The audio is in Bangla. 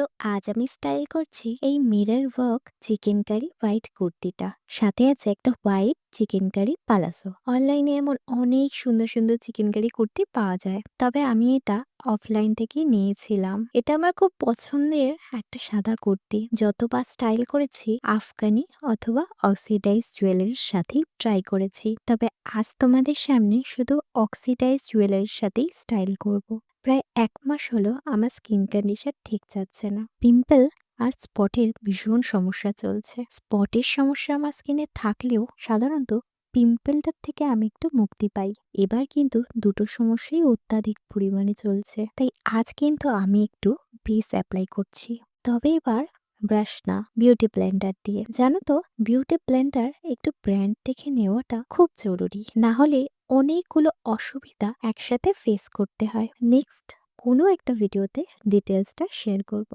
তো আজ আমি স্টাইল করছি এই mirror work chikankari white কুর্তিটা, সাথে আছে একটা হোয়াইট চিকেন কারি পালাসো। অনলাইনে এমন অনেক সুন্দর সুন্দর চিকেন কারি কুর্তি পাওয়া যায়, তবে আমি এটা অফলাইন থেকে নিয়েছিলাম। এটা আমার খুব পছন্দের একটা সাদা কুর্তি। যতবার স্টাইল করেছি আফগানি অথবা অক্সিডাইজ জুয়েলারির সাথেই ট্রাই করেছি, তবে আজ তোমাদের সামনে শুধু অক্সিডাইজ জুয়েলারির সাথেই স্টাইল করব। প্রায় ১ মাস হলো আমার স্কিন কন্ডিশন ঠিক যাচ্ছে না। পিম্পল আর স্পটের ভীষণ সমস্যা চলছে। স্পটের সমস্যা আমার স্কিনে থাকলেও সাধারণত পিম্পলটার থেকে আমি একটু মুক্তি পাই। এবার কিন্তু দুটো সমস্যাই অত্যাধিক পরিমাণে চলছে। তাই আজ কিন্তু আমি একটু বেস অ্যাপ্লাই করছি। তবে এবার ব্রাশ না, বিউটি ব্লেন্ডার দিয়ে। জানো তো, বিউটি ব্লেন্ডার একটু ব্র্যান্ড দেখে নেওয়াটা খুব জরুরি, না হলে অনেকগুলো অসুবিধা একসাথে ফেস করতে হয়। নেক্সট কোনো একটা ভিডিওতে ডিটেলসটা শেয়ার করব।